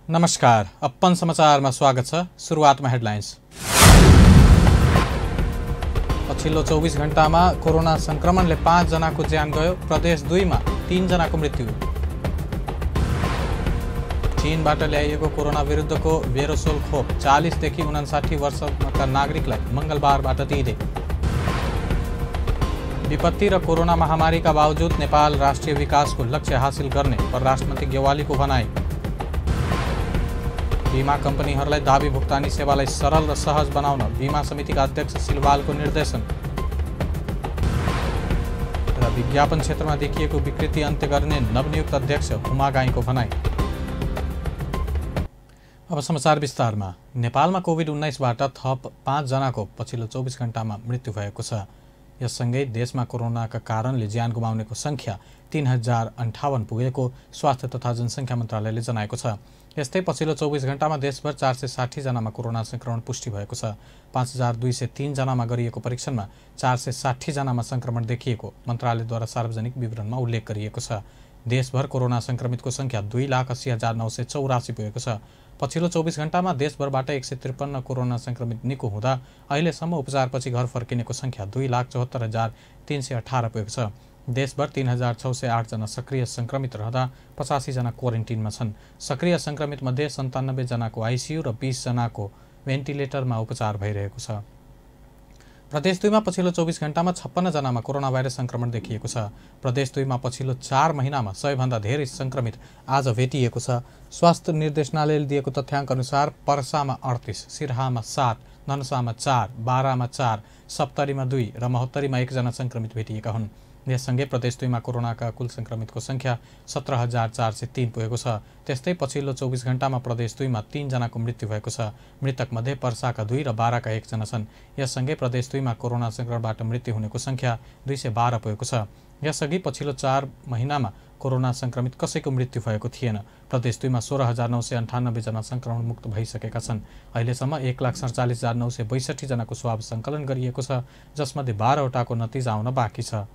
नमस्कार, अपन समाचारमा स्वागत छ। सुरुवातमा हेडलाइन्स। पछिल्लो 24 घण्टामा कोरोना संक्रमणले 5 जनाको ज्यान गयो। प्रदेश 2 मा 3 जनाको मृत्यु। चीनबाट ल्याइएको कोरोना विरुद्धको भेरोसोल खोप 40 देखि 59 वर्षका नागरिकलाई मंगलबारबाट दिइँदै। विपत्ति र कोरोना महामारीका बावजुद नेपाल राष्ट्रिय विकासको लक्ष्य हासिल गर्ने परराष्ट्र मन्त्री गेवालीको भनाई। बीमा कम्पनीहरूलाई दाबी भुक्तानी सेवालाई सरल र सहज बनाउन बीमा समितिका अध्यक्ष सिलवालको निर्देशन। र विज्ञापन क्षेत्रमा देखिएको विकृति अन्त्य गर्ने नवनियुक्त अध्यक्ष उमा गाईको भनाई। अब समाचार विस्तारमा। नेपालमा कोभिड-19बाट थप 5 जनाको पछिल्लो 24 घण्टामा मृत्यु भएको छ। यससँगै देशमा कोरोनाका कारणले ज्यान गुमाउनेको संख्या 3058 पुगेको स्वास्थ्य तथा जनसङ्ख्या मन्त्रालयले जनाएको छ। यस्तै पछिल्लो 24 घण्टामा देशभर 460 जनामा कोरोना संक्रमण पुष्टि भएको छ। 5203 जनामा गरिएको परीक्षणमा 460 जनामा संक्रमण देखिएको मन्त्रालयद्वारा सार्वजनिक विवरणमा उल्लेख गरिएको छ। देशभर कोरोना संक्रमितको संख्या 2,80,984 पुगेको छ। पछिल्लो 24 घण्टामा देशभरबाट 153 कोरोना संक्रमित निको हुँदा अहिलेसम्म उपचारपछि घर फर्किनेको संख्या 2,74,318 पुगेको छ। देशभर 3,608 जना सक्रिय संक्रमित रहँदा 85 जना क्वारेन्टिनमा छन्। सक्रिय संक्रमित मध्ये 97 जनाको आइसियु र 20 जनाको भेन्टिलेटरमा उपचार भइरहेको छ। प्रदेश 2 मा पछिल्लो 24 घण्टामा 56 जनामा कोरोना भाइरस संक्रमण देखिएको छ। प्रदेश 2 मा पछिल्लो 4 महिनामा 100 भन्दा धेरै संक्रमित आज भेटिएको छ। स्वास्थ्य निर्देशनालयले दिएको तथ्याङ्क अनुसार पर्सामा 38, सिरहामा 7, धनुषामा 4, बारामा 4, सप्तरीमा 2 र महोत्तरीमा 1 जना संक्रमित भेटिएका हुन्। यससँगै प्रदेश 2 मा कोरोनाका कुल संक्रमितको संख्या 17,403 पुगेको छ। त्यस्तै पछिल्लो 24 घण्टामा प्रदेश 2 मा 3 जनाको मृत्यु भएको छ। मृतकमध्ये पर्साका 2 र बाराका 1 जना छन्। यससँगै प्रदेश 2 मा कोरोना संक्रमणबाट मृत्यु हुनेको संख्या 212 पुगेको छ। यसअघि पछिल्लो 4 महिनामा कोरोना संक्रमित कसैको मृत्यु भएको थिएन। प्रदेश 2 मा 16,998 जना संक्रमण मुक्त भइसकेका छन्। अहिलेसम्म 1,47,962 जनाको स्वाब सङ्कलन गरिएको छ, जसमध्ये 12 वटाको नतिजा आउन बाँकी छ।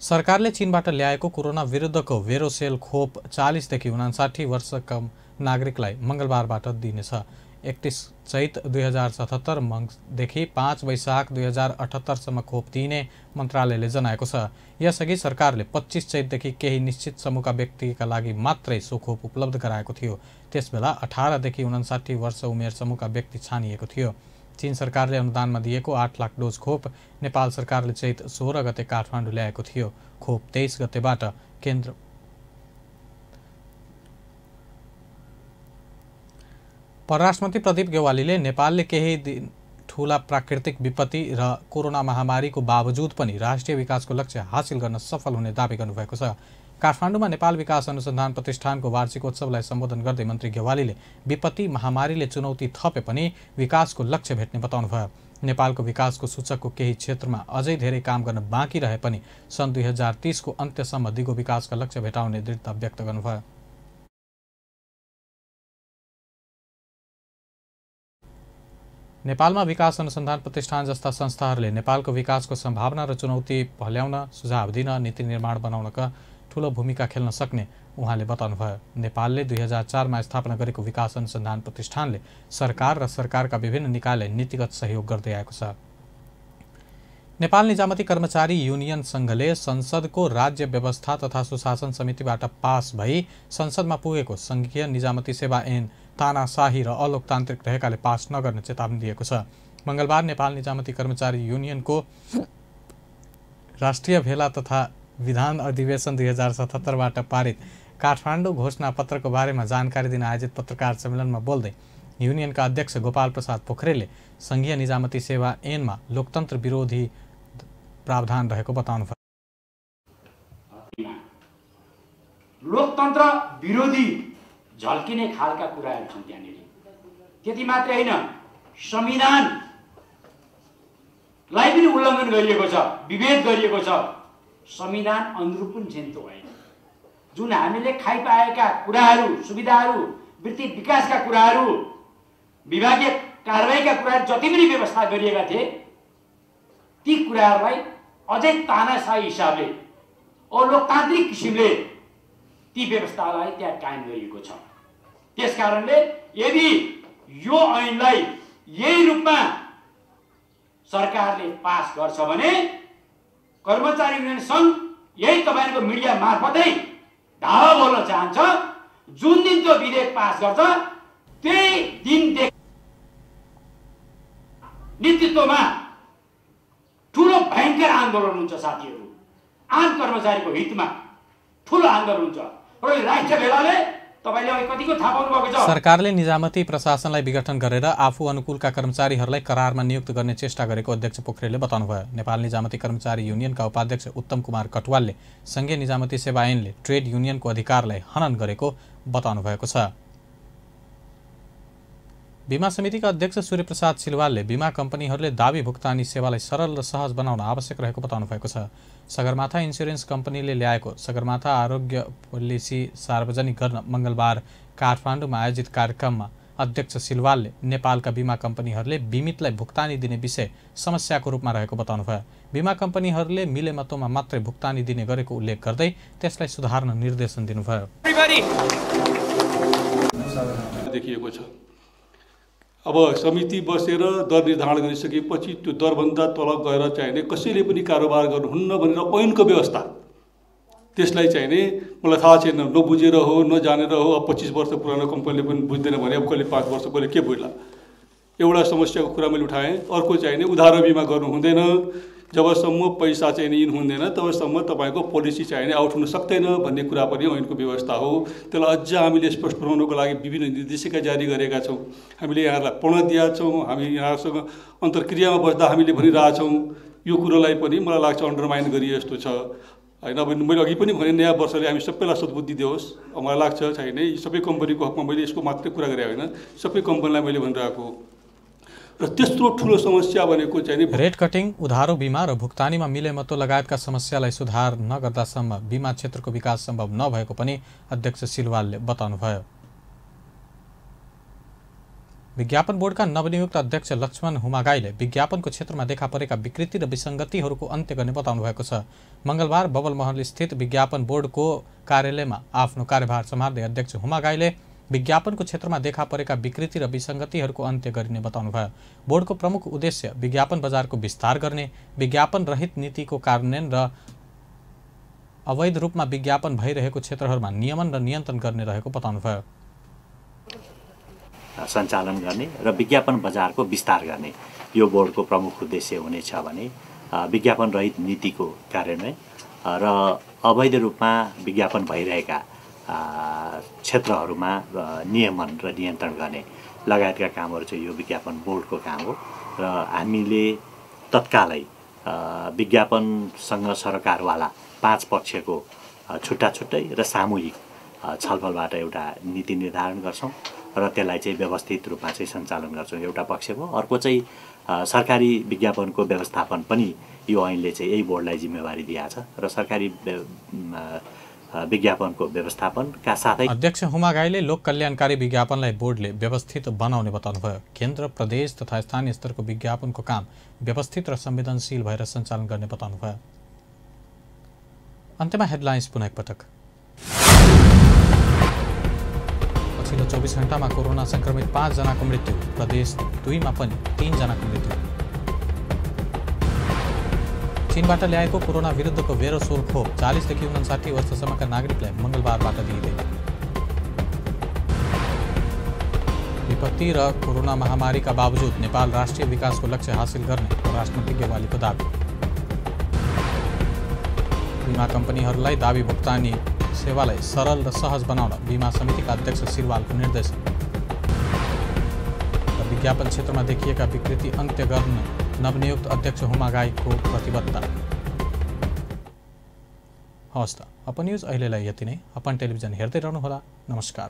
सरकारले चीनबाट ल्याएको कोरोना विरुद्धको भेरोसेल खोप 40 देखि 59 वर्षका नागरिकलाई मंगलबारबाट दिइनेछ। 31 चैत 2077 देखि 5 वैशाख 2078 सम्म खोप दिइने मन्त्रालयले जनाएको छ। यसअघि सरकारले 25 चैतदेखि केही निश्चित समूहका व्यक्तिका लागि मात्रै सो खोप उपलब्ध गराएको थियो। त्यसबेला 18 देखि 59 वर्ष उमेर समूहका व्यक्ति छानिएको थियो। चीन सरकारले अनुदानमा दिएको 8 लाख डोज खोप नेपाल सरकारले चैत 16 गते काठमाडौँ ल्याएको थियो। खोप 23 गतेबाट केन्द्र परराष्ट्र मन्त्री प्रदीप गेवालीले नेपालले केही दिन ठूला प्राकृतिक विपत्ति र कोरोना महामारीको बावजुद पनि राष्ट्रिय विकासको लक्ष्य हासिल गर्न सफल हुने दावी गर्नुभएको छ। काठमाडौँमा नेपाल विकास अनुसन्धान प्रतिष्ठानको वार्षिकोत्सवलाई सम्बोधन गर्दै मन्त्री गेवालीले विपत्ति महामारीले चुनौती थपे पनि विकासको लक्ष्य भेट्ने बताउनुभयो। नेपालको विकासको सूचकको केही क्षेत्रमा अझै धेरै काम गर्न बाँकी रहे पनि सन् 2030 को अन्त्यसम्म दिगो विकासका लक्ष्य भेटाउने दृढता व्यक्त गर्नुभयो। नेपालमा विकास अनुसन्धान प्रतिष्ठान जस्ता संस्थाहरूले नेपालको विकासको सम्भावना र चुनौती भल्याउन, सुझाव दिन, नीति निर्माण बनाउनका ठूलो भूमिका खेल्न सक्ने उहाँले बताउनुभयो। नेपालले 2004 मा स्थापना गरेको विकास अनुसन्धान प्रतिष्ठानले सरकार र सरकारका विभिन्न निकायलाई नीतिगत सहयोग गर्दै आएको छ। नेपाल निजामती कर्मचारी युनियन संघले संसदको राज्य व्यवस्था तथा सुशासन समितिबाट पास भई संसदमा पुगेको संघीय निजामती सेवा ऐन तानाशाही र अलोकतान्त्रिक रहेकाले पास नगर्ने चेतावनी दिएको छ। मंगलबार नेपाल निजामती कर्मचारी युनियनको राष्ट्रिय भेला तथा विधान अधिवेशन 2077बाट पारित काठमाडौँ घोषणा पत्रको बारेमा जानकारी दिन आयोजित पत्रकार सम्मेलनमा बोल्दै युनियनका अध्यक्ष गोपाल प्रसाद पोखरेलले संघीय निजामती सेवा ऐनमा लोकतन्त्र विरोधी प्रावधान रहेको बताउनुभयो। लोकतन्त्र विरोधी झल्किने खालका कुराहरू छन् त्यहाँनिर। त्यति मात्रै होइन, संविधानलाई पनि उल्लङ्घन गरिएको छ, विभेद गरिएको छ। संविधान अनुरूप पनि झेन्तो होइन। जुन हामीले खाइपाएका कुराहरू, सुविधाहरू, वृत्ति विकासका कुराहरू, विभागीय कारबाहीका कुराहरू जति पनि व्यवस्था गरिएका थिए, ती कुराहरूलाई अझै तानाशाही हिसाबले अलोकतान्त्रिक किसिमले ती व्यवस्थालाई त्यहाँ कायम गरिएको छ। त्यसकारणले यदि यो ऐनलाई यही रूपमा सरकारले पास गर्छ भने कर्मचारी युनियन सङ्घ यही तपाईँको मिडिया मार्फतै धावा बोल्न चाहन्छ, जुन दिन त्यो विधेयक पास गर्छ त्यही दिन नेतृत्वमा ठुलो भयङ्कर आन्दोलन हुन्छ साथीहरू। आम कर्मचारीको हितमा ठुलो आन्दोलन हुन्छ र राष्ट्रिय भेलाले तपाईले अब कतिको थाहा पाउनु भएको छ। सरकारले निजामती प्रशासनलाई विघटन गरेर आफू अनुकूलका कर्मचारीहरूलाई करारमा नियुक्त गर्ने चेष्टा गरेको अध्यक्ष पोखरेलले बताउनुभयो। नेपाल निजामती कर्मचारी युनियनका उपाध्यक्ष उत्तम कुमार कटवालले संघीय निजामती सेवा ऐनले ट्रेड युनियनको अधिकारलाई हनन गरेको बताउनु भएको छ। बीमा समितिका अध्यक्ष सूर्यप्रसाद सिलवालले बीमा कम्पनीहरूले दावी भुक्तानी सेवालाई सरल र सहज बनाउन आवश्यक रहेको बताउनु भएको छ। सगरमाथा इन्स्योरेन्स कम्पनीले ल्याएको सगरमाथा आरोग्य पोलिसी सार्वजनिक गर्न मंगलबार काठमाडौँमा आयोजित कार्यक्रममा अध्यक्ष सिलवालले नेपालका बीमा कम्पनीहरूले बीमितलाई भुक्तानी दिने विषय समस्याको रूपमा रहेको बताउनुभयो। बीमा कम्पनीहरूले मिलेमतोमा मात्रै भुक्तानी दिने गरेको उल्लेख गर्दै त्यसलाई सुधार्न निर्देशन दिनुभयो। देखिएको छ अब समिति बसेर दर निर्धारण गरिसकेपछि त्यो दरभन्दा तल गएर चाहिने कसैले पनि कारोबार गर्नुहुन्न भनेर ऐनको व्यवस्था त्यसलाई चाहिने मलाई थाहा छैन, नबुझेर हो नजानेर हो। अब 25 वर्ष पुरानो कम्पनीले पनि बुझ्दैन भने अब कहिले 5 वर्ष पहिले के बुझ्ला। एउटा समस्याको कुरा मैले उठाएँ। अर्को चाहिने उधारो बिमा गर्नु हुँदैन, जबसम्म पैसा चाहिने इन हुँदैन तबसम्म तपाईँको पोलिसी चाहिने आउट हुन सक्दैन भन्ने कुरा पनि ऐनको व्यवस्था हो। त्यसलाई अझ हामीले स्पष्ट बनाउनको लागि विभिन्न निर्देशिका जारी गरेका छौँ। हामीले यहाँहरूलाई पढ्न दिएका छौँ। हामी यहाँहरूसँग अन्तर्क्रियामा बस्दा हामीले भनिरहेछौँ। यो कुरोलाई पनि मलाई लाग्छ अन्डरमाइन गरिए जस्तो छ होइन। अब मैले अघि पनि भने नयाँ वर्षले हामी सबैलाई सद्बुद्धि दियोस्। मलाई लाग्छ चाहिने सबै कम्पनीको हकमा मैले यसको मात्रै कुरा गरेँ होइन, सबै कम्पनीलाई मैले भनिरहेको र त्यस्तो ठुलो समस्या भनेको चाहिँ रेट कटिङ, उधारो बिमा र भुक्तानीमा मिलेमतो लगायतका समस्यालाई सुधार नगर्दासम्म बिमा क्षेत्रको विकास सम्भव नभएको पनि अध्यक्ष सिलवालले बताउनुभयो। विज्ञापन बोर्डका नवनियुक्त अध्यक्ष लक्ष्मण हुमागाईले विज्ञापनको क्षेत्रमा देखा परेका विकृति र विसङ्गतिहरूको अन्त्य गर्ने बताउनु भएको छ। मंगलबार बबल महल स्थित विज्ञापन बोर्डको कार्यालयमा आफ्नो कार्यभार सम्हाल्दै अध्यक्ष हुमागाईले विज्ञापनको क्षेत्रमा देखा परेका विकृति र विसङ्गतिहरूको अन्त्य गरिने बताउनुभयो। बोर्डको प्रमुख उद्देश्य विज्ञापन बजारको विस्तार गर्ने, विज्ञापन रहित नीतिको कार्यान्वयन र अवैध रूपमा विज्ञापन भइरहेको क्षेत्रहरूमा नियमन र नियन्त्रण गर्ने रहेको बताउनुभयो। सञ्चालन गर्ने र विज्ञापन बजारको विस्तार गर्ने यो बोर्डको प्रमुख उद्देश्य हुनेछ भने विज्ञापन रहित नीतिको कार्यान्वयन र अवैध रूपमा विज्ञापन भइरहेका क्षेत्रहरूमा नियमन र नियन्त्रण गर्ने लगायतका कामहरू चाहिँ यो विज्ञापन बोर्डको काम हो। र हामीले तत्कालै विज्ञापनसँग सरकारवाला 5 पक्षको छुट्टा छुट्टै र सामूहिक छलफलबाट एउटा नीति निर्धारण गर्छौँ र त्यसलाई चाहिँ व्यवस्थित रूपमा चाहिँ सञ्चालन गर्छौँ एउटा पक्षको। अर्को चाहिँ सरकारी विज्ञापनको व्यवस्थापन पनि यो ऐनले चाहिँ यही बोर्डलाई जिम्मेवारी दिएको छ र सरकारी विज्ञापनको व्यवस्थापनका साथै अध्यक्ष हुमागाईले लोक कल्याणकारी विज्ञापनलाई बोर्डले व्यवस्थित बनाउने बताउनुभयो। केन्द्र, प्रदेश तथा स्थानीय स्तरको विज्ञापनको काम व्यवस्थित र संवेदनशील भएर सञ्चालन गर्ने बताउनुभयो। अन्त्यमा हेडलाइन्स पुनः एकपटक। पछिल्लो 24 घण्टामा कोरोना संक्रमित 5 जनाको मृत्यु, प्रदेश 2 मा पनि 3 जनाको मृत्यु। चीनबाट ल्याएको कोरोना विरुद्धको भेरोसोल खोप 40 देखि 59 वर्षसम्मका नागरिकलाई मंगलबारबाट दिइँदै। विपत्ति र कोरोना महामारीका बावजुद नेपाल राष्ट्रिय विकासको लक्ष्य हासिल गर्ने राष्ट्रमन्त्री गेवालीको दावी। बीमा कम्पनीहरूलाई दावी भुक्तानी सेवालाई सरल र सहज बनाउन बीमा समितिका अध्यक्ष सिलवालको निर्देशन। र विज्ञापन क्षेत्रमा देखिएका विकृति अन्त्य गर्न नवनियुक्त अध्यक्ष हुमागाईको प्रतिबद्धता। हवस् त, अपन न्युज अहिलेलाई यति नै। अपन टेलिभिजन हेर्दै रहनुहोला। नमस्कार।